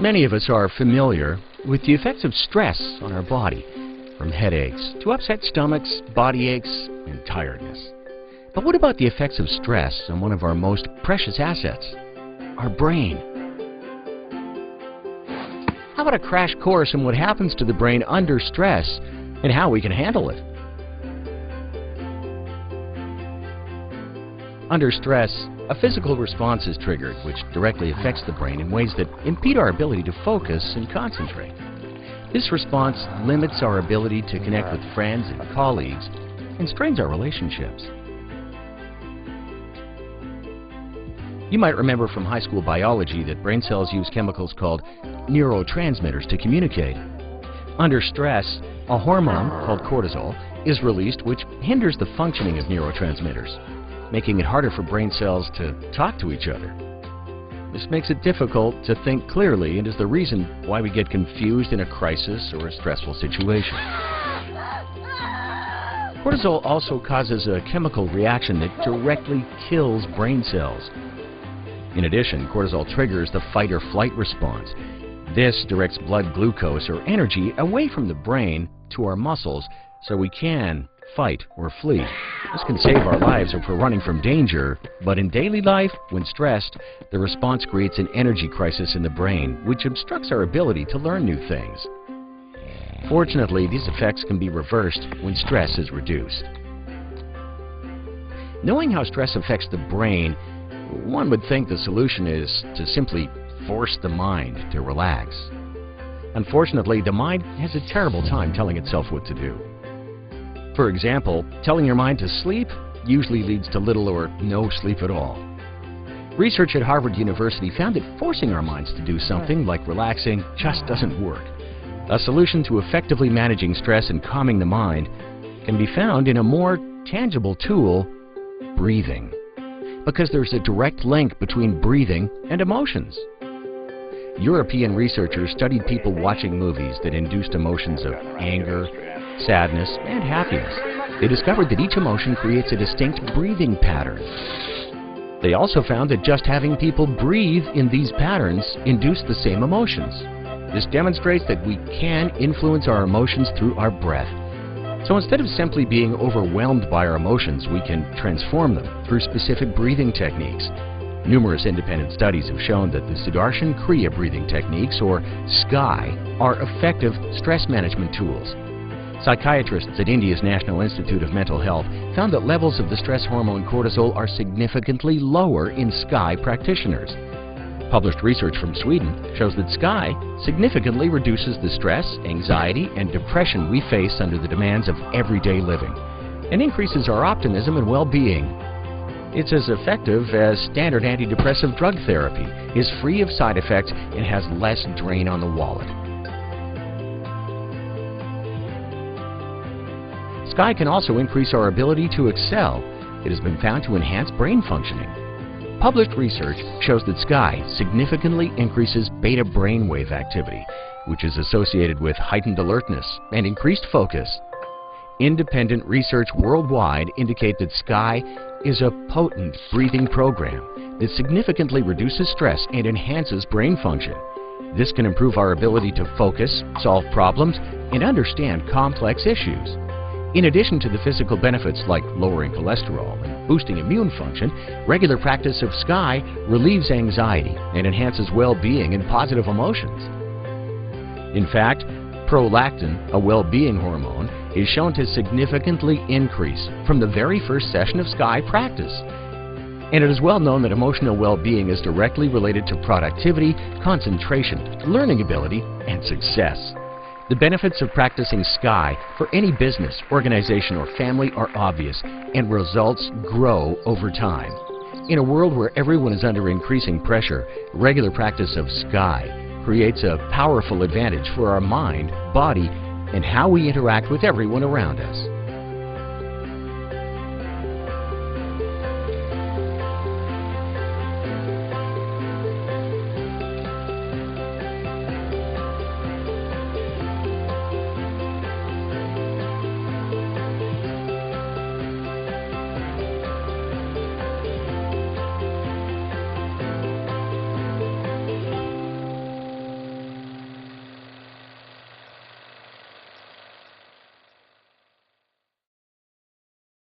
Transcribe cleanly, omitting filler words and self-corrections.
Many of us are familiar with the effects of stress on our body, from headaches to upset stomachs, body aches, and tiredness. But what about the effects of stress on one of our most precious assets, our brain? How about a crash course in what happens to the brain under stress and how we can handle it? Under stress, a physical response is triggered which directly affects the brain in ways that impede our ability to focus and concentrate. This response limits our ability to connect with friends and colleagues and strains our relationships. You might remember from high school biology that brain cells use chemicals called neurotransmitters to communicate. Under stress, a hormone called cortisol is released which hinders the functioning of neurotransmitters, making it harder for brain cells to talk to each other. This makes it difficult to think clearly and is the reason why we get confused in a crisis or a stressful situation. Cortisol also causes a chemical reaction that directly kills brain cells. In addition, cortisol triggers the fight or flight response. This directs blood glucose or energy away from the brain to our muscles so we can fight or flee. This can save our lives if we're running from danger, but in daily life, when stressed, the response creates an energy crisis in the brain, which obstructs our ability to learn new things. Fortunately, these effects can be reversed when stress is reduced. Knowing how stress affects the brain, one would think the solution is to simply force the mind to relax. Unfortunately, the mind has a terrible time telling itself what to do. For example, telling your mind to sleep usually leads to little or no sleep at all. Research at Harvard University found that forcing our minds to do something like relaxing just doesn't work. A solution to effectively managing stress and calming the mind can be found in a more tangible tool, breathing. Because there's a direct link between breathing and emotions. European researchers studied people watching movies that induced emotions of anger, sadness, and happiness. They discovered that each emotion creates a distinct breathing pattern. They also found that just having people breathe in these patterns induced the same emotions. This demonstrates that we can influence our emotions through our breath. So instead of simply being overwhelmed by our emotions, we can transform them through specific breathing techniques. Numerous independent studies have shown that the Sudarshan Kriya breathing techniques, or SKY, are effective stress management tools. Psychiatrists at India's National Institute of Mental Health found that levels of the stress hormone cortisol are significantly lower in SKY practitioners. Published research from Sweden shows that SKY significantly reduces the stress, anxiety, and depression we face under the demands of everyday living, and increases our optimism and well-being. It's as effective as standard antidepressive drug therapy, is free of side effects, and has less drain on the wallet. SKY can also increase our ability to excel. It has been found to enhance brain functioning. Published research shows that SKY significantly increases beta brainwave activity, which is associated with heightened alertness and increased focus. Independent research worldwide indicate that SKY is a potent breathing program that significantly reduces stress and enhances brain function. This can improve our ability to focus, solve problems, and understand complex issues. In addition to the physical benefits like lowering cholesterol and boosting immune function, regular practice of SKY relieves anxiety and enhances well-being and positive emotions. In fact, prolactin, a well-being hormone, is shown to significantly increase from the very first session of SKY practice. And it is well known that emotional well-being is directly related to productivity, concentration, learning ability, and success. The benefits of practicing SKY for any business, organization, or family are obvious, and results grow over time. In a world where everyone is under increasing pressure, regular practice of SKY creates a powerful advantage for our mind, body, and how we interact with everyone around us.